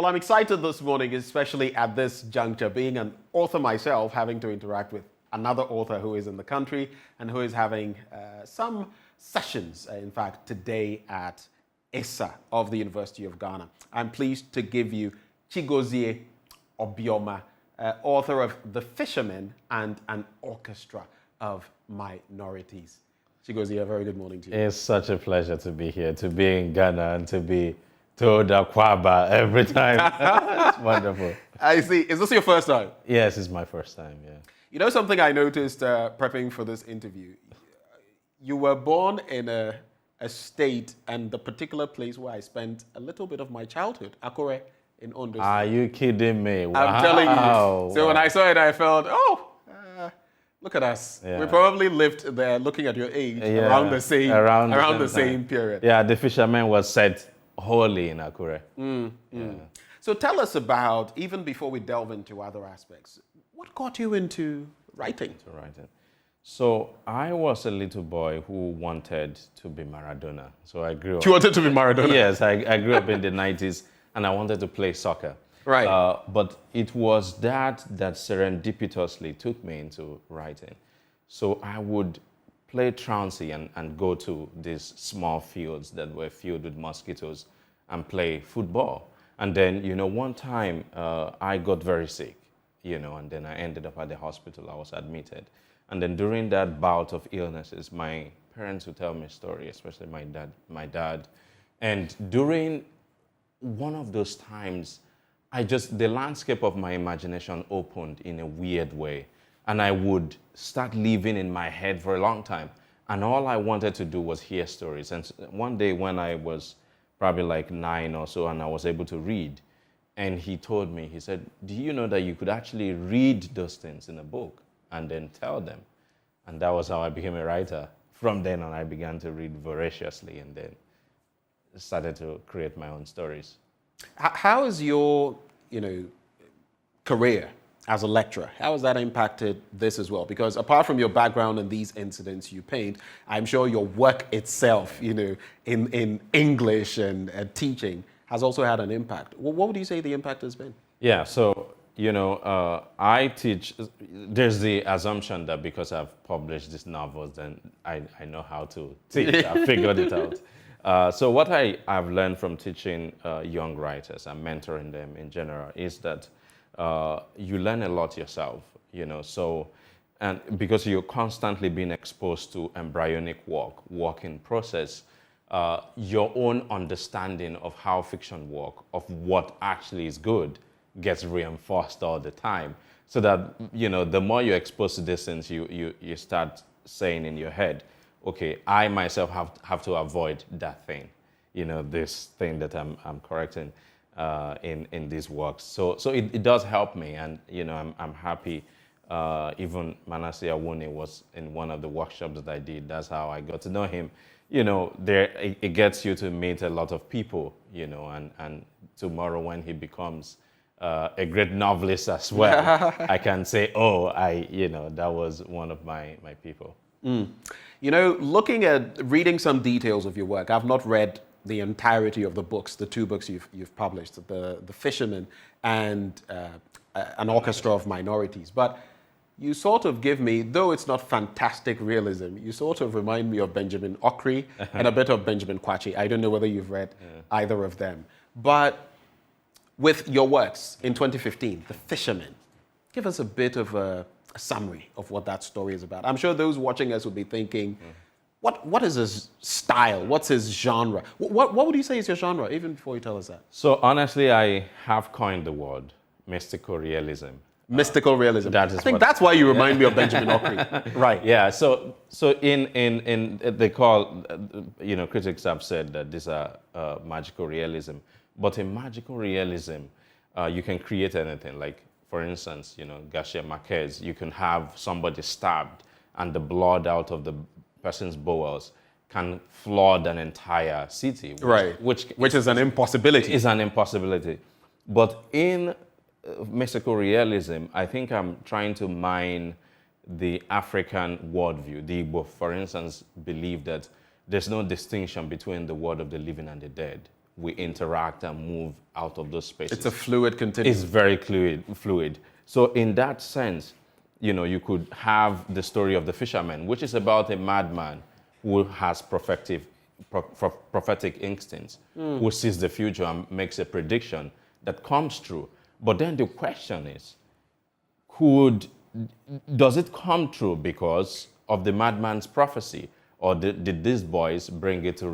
Well, I'm excited this morning, especially at this juncture, being an author myself, having to interact with another author who is in the country and who is having some sessions, in fact, today at ISA of the University of Ghana. I'm pleased to give you Chigozie Obioma, author of The Fisherman and an Orchestra of Minorities. Chigozie, a very good morning to you. It's such a pleasure to be here, to be in Ghana and to be told Akwaba every time. It's wonderful. I see. Is this your first time? Yes, it's my first time, yeah. You know something I noticed prepping for this interview? You were born in a state and the particular place where I spent a little bit of my childhood, Akure in Ondo State. Are you kidding me? Wow. I'm telling you. So when I saw it, I felt, look at us. Yeah. We probably lived there, looking at your age, around the same period. Yeah, The Fisherman was set wholly in Akure. Yeah. So tell us about, even before we delve into other aspects, what got you into writing? So I was a little boy who wanted to be Maradona. So I grew up. You wanted to be Maradona? Yes, I grew up in the 90s and I wanted to play soccer. Right. But it was that serendipitously took me into writing. So I would play trouncy and go to these small fields that were filled with mosquitoes and play football. And then, one time I got very sick, and then I ended up at the hospital. I was admitted. And then during that bout of illnesses, my parents would tell me a story, especially my dad. And during one of those times, the landscape of my imagination opened in a weird way. And I would start living in my head for a long time. And all I wanted to do was hear stories. And one day when I was probably like 9 or so, and I was able to read, and he told me, he said, do you know that you could actually read those things in a book and then tell them? And that was how I became a writer. From then on, I began to read voraciously and then started to create my own stories. How has your, career as a lecturer, how has that impacted this as well? Because apart from your background and these incidents you paint, I'm sure your work itself, in English and teaching has also had an impact. What would you say the impact has been? Yeah, so, I teach, there's the assumption that because I've published these novels, then I know how to teach. I figured it out. So what I've learned from teaching young writers and mentoring them in general is that you learn a lot yourself, and because you're constantly being exposed to embryonic work in process, your own understanding of how fiction works, of what actually is good, gets reinforced all the time. So that, the more you're exposed to these things, you start saying in your head, okay, I myself have to avoid that thing, this thing that I'm correcting in these works. So it does help me, and I'm happy. Even Manasseh Awuni was in one of the workshops that I did. That's how I got to know him. It gets you to meet a lot of people, and tomorrow when he becomes a great novelist as well, I can say, that was one of my people. Looking at reading some details of your work, I've not read the entirety of the books, the 2 books you've published, the Fisherman and an Orchestra of Minorities. But you sort of give me, though it's not fantastic realism, you sort of remind me of Benjamin Okri and a bit of Benjamin Kwachi. I don't know whether you've read either of them. But with your works in 2015, The Fisherman, give us a bit of a summary of what that story is about. I'm sure those watching us will be thinking, what is his style? What's his genre? What would you say is your genre, even before you tell us that? So honestly, I have coined the word mystical realism. Mystical realism. I think that's why you remind me of Benjamin Okri. Right. Yeah. So in they call, critics have said that these are magical realism. But in magical realism, you can create anything. Like, for instance, Garcia Marquez, you can have somebody stabbed and the blood out of the person's bowels can flood an entire city. Which is an impossibility. Is an impossibility. But in mystical realism, I think I'm trying to mine the African worldview. The Igbo, for instance, believe that there's no distinction between the world of the living and the dead. we interact and move out of those spaces. It's a fluid continuum. It's very fluid. So in that sense, you could have the story of the fisherman, which is about a madman who has prophetic instincts, who sees the future and makes a prediction that comes true. But then the question is, does it come true because of the madman's prophecy, or did these boys bring it to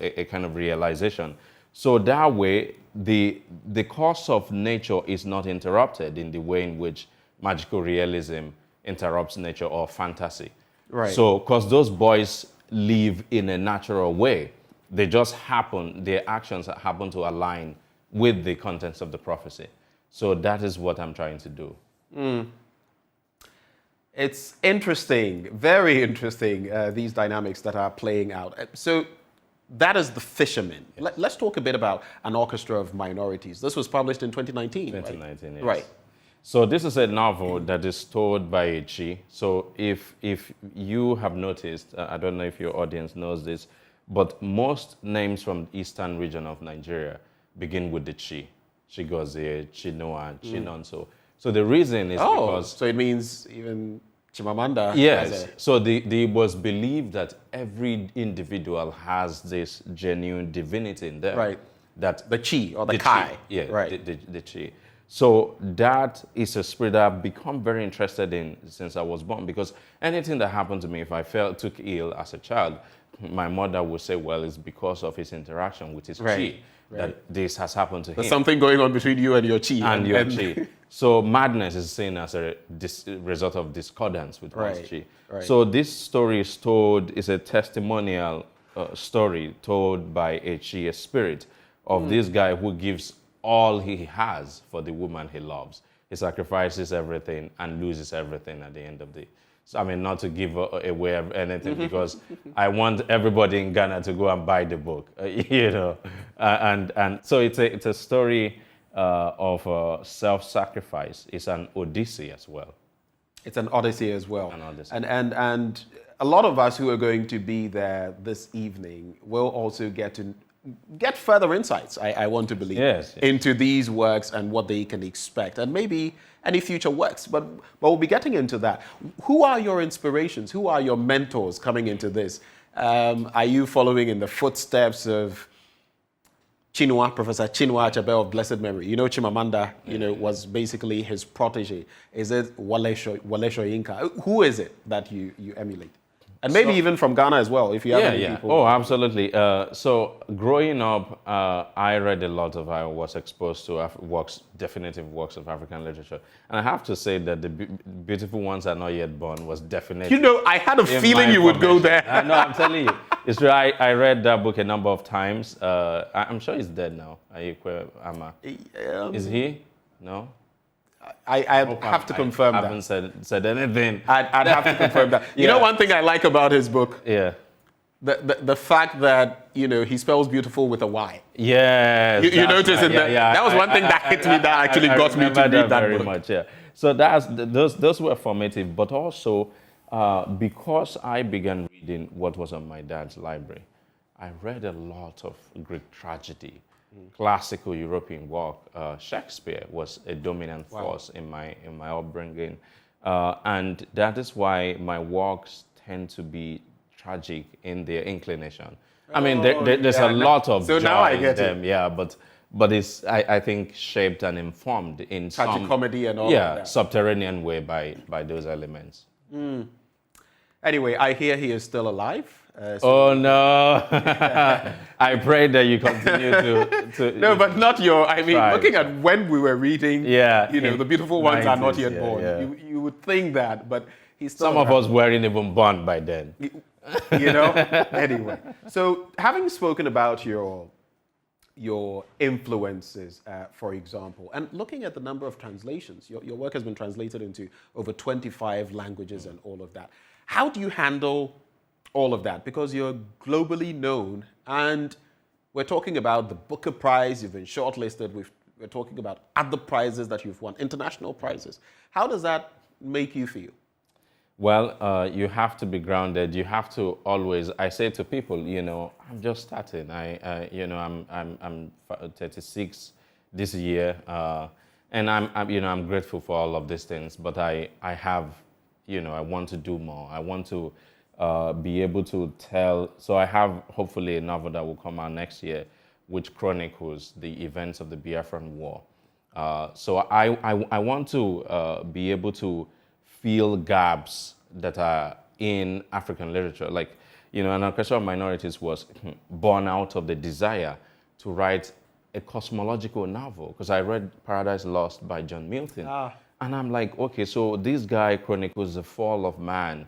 a kind of realization? So that way, the course of nature is not interrupted in the way in which magical realism interrupts nature or fantasy. Right. So, because those boys live in a natural way, they just happen, their actions happen to align with the contents of the prophecy. So that is what I'm trying to do. It's interesting, very interesting, these dynamics that are playing out. So that is The Fisherman. Yes. Let's talk a bit about An Orchestra of Minorities. This was published in 2019, 2019, right? yes. Right. So this is a novel that is told by a Chi. So if you have noticed, I don't know if your audience knows this, but most names from the eastern region of Nigeria begin with the Chi. Chigozie, Chinua, Chinonso. So the reason is because... so it means even Chimamanda. Yes. So it was believed that every individual has this genuine divinity in them. Right. That the Chi or the Kai. Chi, yeah, right. the Chi. So that is a spirit that I've become very interested in since I was born, because anything that happened to me, if I took ill as a child, my mother would say, well, it's because of his interaction with his Chi that this has happened to him. There's something going on between you and your Chi. And your Chi. So madness is seen as a result of discordance with one's Chi. Right. So this story is a testimonial story told by a Chi, a spirit of this guy who gives all he has for the woman he loves. He sacrifices everything and loses everything at the end of the... So, I mean, not to give away anything, because I want everybody in Ghana to go and buy the book, and so it's a story of self-sacrifice. It's an odyssey as well. It's an odyssey as well. An odyssey. And a lot of us who are going to be there this evening will also get further insights, I want to believe, yes. into these works and what they can expect, and maybe any future works. But we'll be getting into that. Who are your inspirations? Who are your mentors coming into this? Are you following in the footsteps of Professor Chinua Achebe of blessed memory? Chimamanda, was basically his protege. Is it Wale Soyinka? Who is it that you emulate? And maybe even from Ghana as well, if you have any people. Oh, absolutely. So growing up, I read a lot of, I was exposed to definitive works of African literature. And I have to say that The Beautiful Ones Are Not Yet Born was definitely... I had a feeling you would go there. No, I'm telling you. It's true. I read that book a number of times. I'm sure he's dead now. Ama. Is he? No? I have to confirm that. I haven't said anything. I'd have to confirm that. You know one thing I like about his book? Yeah. The fact that, he spells beautiful with a Y. Yes. You notice in that was one thing that hit me, that actually got me to read that very book. much, yeah. So those were formative, but also because I began reading what was on my dad's library, I read a lot of Greek tragedy. Classical European work. Shakespeare was a dominant force in my upbringing, and that is why my works tend to be tragic in their inclination. I mean, there's a lot of joy in them, but it's I think shaped and informed in tragic comedy and all of that. Subterranean way by those elements. Anyway, I hear he is still alive. Oh no! I pray that you continue to no, but not your. I mean, looking at when we were reading, The Beautiful Ones Are Not Yet Born. You would think that, but he's still. Some of us weren't even born by then. Anyway. So, having spoken about your influences, for example, and looking at the number of translations, your work has been translated into over 25 languages and all of that. How do you handle all of that? Because you're globally known, and we're talking about the Booker Prize, you've been shortlisted, we're talking about other prizes that you've won, international prizes. How does that make you feel? Well, you have to be grounded. You have to always. I say to people, I'm just starting. I'm 36 this year, and I'm grateful for all of these things. But I have, I want to do more. I want to be able to tell. So I have hopefully a novel that will come out next year, which chronicles the events of the Biafran War. So I want to be able to fill gaps that are in African literature. Like, An Orchestra of Minorities was born out of the desire to write a cosmological novel, because I read Paradise Lost by John Milton. And I'm like, okay, so this guy chronicles the fall of man,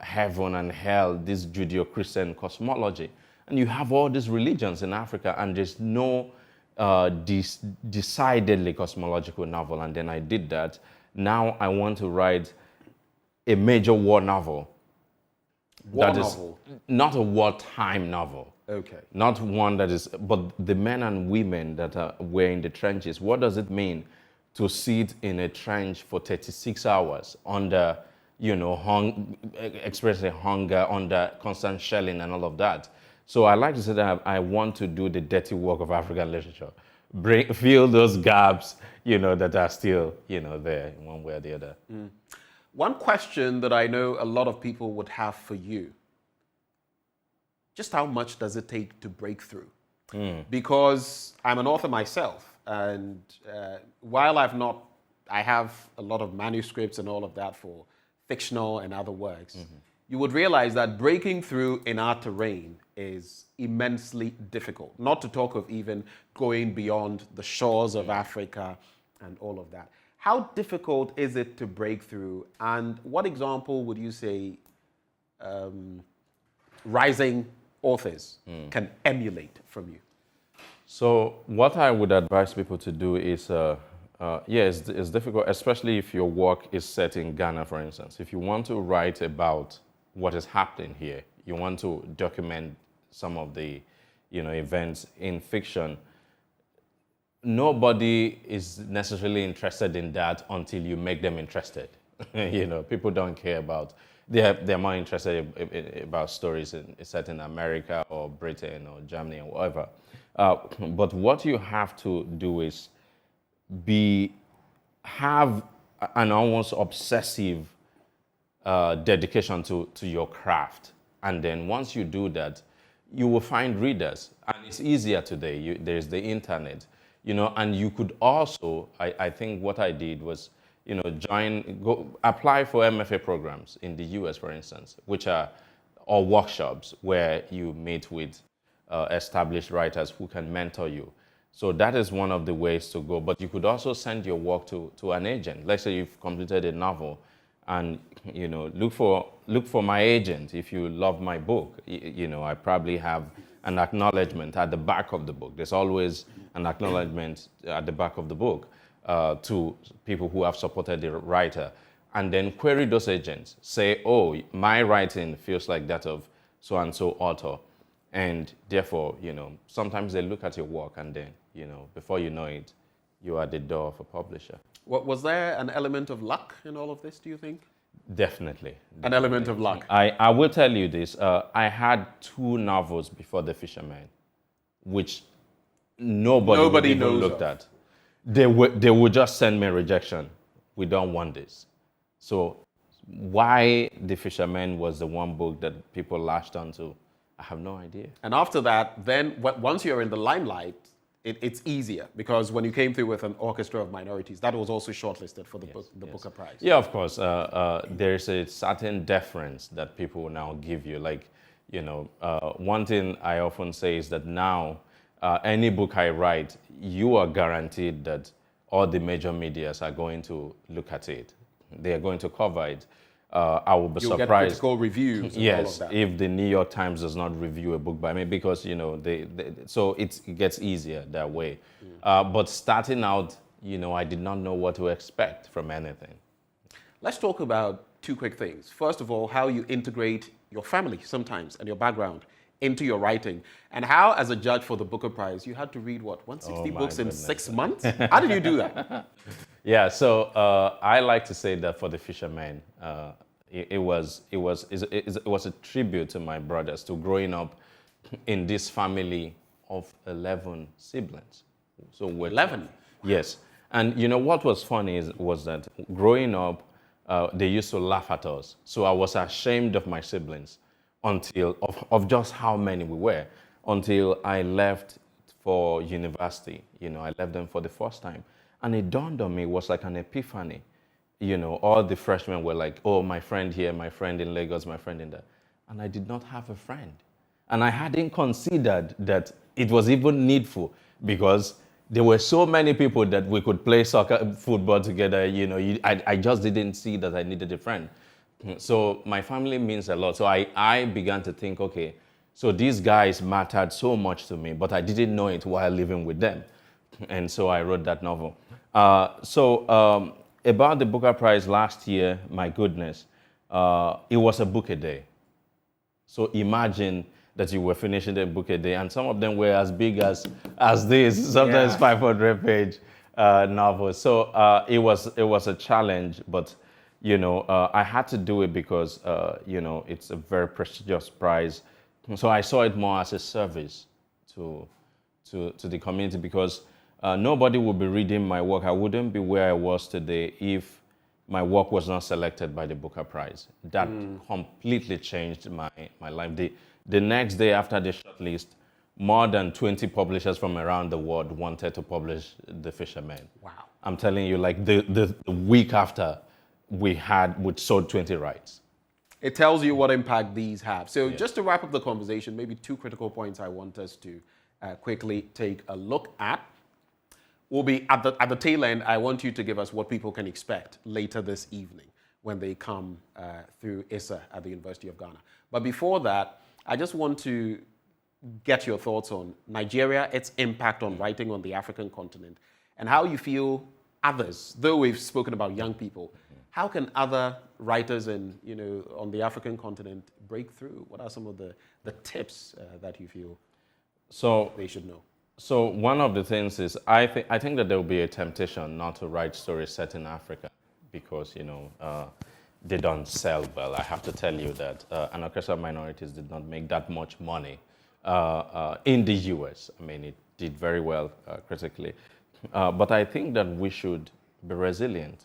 heaven and hell, this Judeo-Christian cosmology. And you have all these religions in Africa, and there's no decidedly cosmological novel. And then I did that. Now I want to write a major war novel. War novel? Not a wartime novel. Okay. Not one that is, but the men and women that were in the trenches. What does it mean to sit in a trench for 36 hours under, experiencing hunger, under constant shelling and all of that? So I like to say that I want to do the dirty work of African literature. Fill those gaps, that are still, there in one way or the other. Mm. One question that I know a lot of people would have for you: just how much does it take to break through? Because I'm an author myself, and while I have a lot of manuscripts and all of that for fictional and other works, you would realize that breaking through in our terrain is immensely difficult, not to talk of even going beyond the shores of Africa and all of that. How difficult is it to break through, and what example would you say rising authors can emulate from you? So what I would advise people to do is, it's difficult, especially if your work is set in Ghana, for instance. If you want to write about what is happening here, you want to document some of the, events in fiction, nobody is necessarily interested in that until you make them interested. People don't care about, they're more interested about stories set in America or Britain or Germany or whatever. But what you have to do is have an almost obsessive dedication to your craft. And then once you do that, you will find readers. And it's easier today. There's the internet, and you could also, I think what I did was, apply for MFA programs in the US, for instance, or workshops where you meet with established writers who can mentor you. So that is one of the ways to go. But you could also send your work to an agent. Let's say you've completed a novel, and look for my agent if you love my book. I probably have an acknowledgement at the back of the book. There's always an acknowledgement at the back of the book to people who have supported the writer. And then query those agents. Say, oh, my writing feels like that of so-and-so author. And therefore, sometimes they look at your work, and then, before you know it, you are at the door of a publisher. Was there an element of luck in all of this, do you think? Definitely. An element of luck. I will tell you this. I had 2 novels before The Fisherman, which nobody even looked at. They would just send me rejection. We don't want this. So why The Fisherman was the one book that people latched onto, I have no idea. And after that, then once you're in the limelight, it's easier, because when you came through with An Orchestra of Minorities, that was also shortlisted for the Booker Prize. Yeah, of course. There's a certain deference that people now give you. Like, one thing I often say is that now, any book I write, you are guaranteed that all the major medias are going to look at it. They are going to cover it. I will be You'll surprised. Get critical reviews. Yes, all of that. if the New York Times does not review a book by me, because so it gets easier that way. But starting out, I did not know what to expect from anything. Let's talk about 2 quick things. First of all, how you integrate your family sometimes and your background into your writing, and how, as a judge for the Booker Prize, you had to read 160 books in 6 months. How did you do that? Yeah, so I like to say that for The Fisherman, It was a tribute to my brothers to growing up in this family of 11 siblings. So we're 11? Yes. And you know what was funny was that growing up, they used to laugh at us. So I was ashamed of my siblings of just how many we were until I left for university. You know, I left them for the first time. And it dawned on me, it was like an epiphany. You know, all the freshmen were like, oh, my friend here, my friend in Lagos, my friend in there. And I did not have a friend. And I hadn't considered that it was even needful because there were so many people that we could play soccer, football together. You know, I just didn't see that I needed a friend. So my family means a lot. So I began to think, okay, so these guys mattered so much to me, but I didn't know it while living with them. And so I wrote that novel. About the Booker Prize last year, my goodness, it was a book a day. So imagine that you were finishing a book a day, and some of them were as big as this, sometimes 500-page novels. So it was a challenge, but you know, I had to do it because you know, it's a very prestigious prize. So I saw it more as a service to the community because nobody would be reading my work. I wouldn't be where I was today if my work was not selected by the Booker Prize. That completely changed my life. The next day after the shortlist, more than 20 publishers from around the world wanted to publish The Fisherman. Wow. I'm telling you, like the week after, we sold 20 rights. It tells you what impact these have. So just to wrap up the conversation, maybe two critical points I want us to quickly take a look at. Will be at the tail end. I want you to give us what people can expect later this evening when they come through ISA at the University of Ghana. But before that, I just want to get your thoughts on Nigeria, its impact on writing on the African continent, and how you feel others, though we've spoken about young people, how can other writers on the African continent break through? What are some of the tips that you feel they should know? So one of the things is I think that there will be a temptation not to write stories set in Africa because they don't sell well. I have to tell you that An Orchestra of Minorities did not make that much money in the US. I mean, it did very well critically. But I think that we should be resilient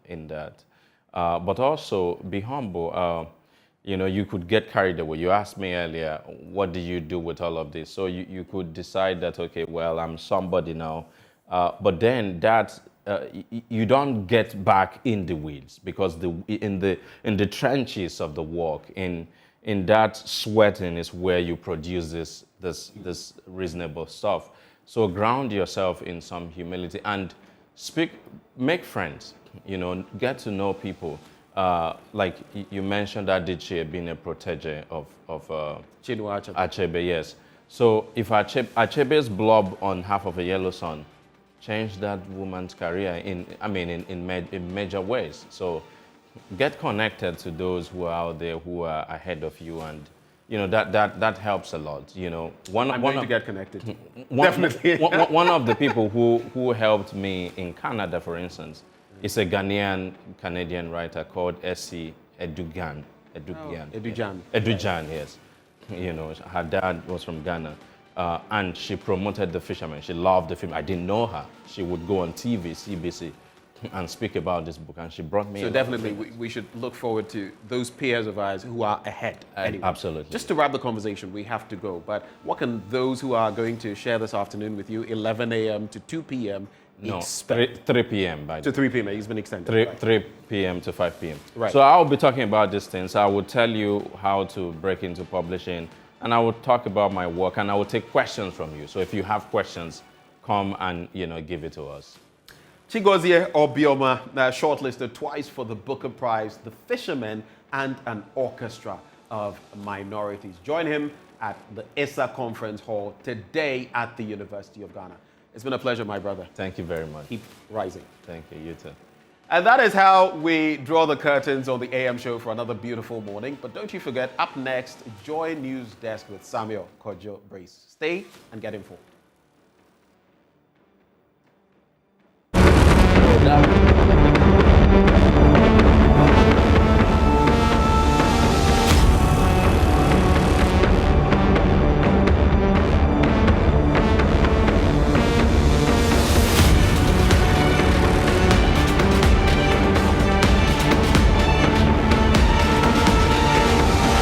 in that. But also be humble. You could get carried away. You asked me earlier, what do you do with all of this? So you could decide that, okay, well, I'm somebody now. But then you don't get back in the weeds because in the trenches of the work, in that sweating is where you produce this reasonable stuff. So ground yourself in some humility and make friends. Get to know people. Like you mentioned, Adichie being a protege of Chinua Achebe, yes. So if Achebe's blob on half of a yellow sun changed that woman's career in major ways. So get connected to those who are out there who are ahead of you, and that helps a lot. I'm going to get connected. Definitely. One of the people who helped me in Canada, for instance, is a Canadian writer called Essie Edugan. Edujan, yes. Her dad was from Ghana, and she promoted The Fisherman. She loved the film. I didn't know her. She would go on TV, CBC, and speak about this book, and she brought me. So definitely, we should look forward to those peers of ours who are ahead. Anyway, absolutely. Just to wrap the conversation, we have to go. But what can those who are going to share this afternoon with you, 11 a.m. to 2 p.m. No, 3 p.m. by to 3 p.m. It's been extended. 3 p.m. to 5 p.m. Right. So I'll be talking about these things. I will tell you how to break into publishing, and I will talk about my work, and I will take questions from you. So if you have questions, come and give it to us. Chigozie Obioma, shortlisted twice for the Booker Prize, The Fisherman, and An Orchestra of Minorities. Join him at the ISA Conference Hall today at the University of Ghana. It's been a pleasure, my brother. Thank you very much. Keep rising. Thank you. You too. And that is how we draw the curtains on the AM show for another beautiful morning. But don't you forget, up next, Joy News Desk with Samuel Kojo Brace. Stay and get informed.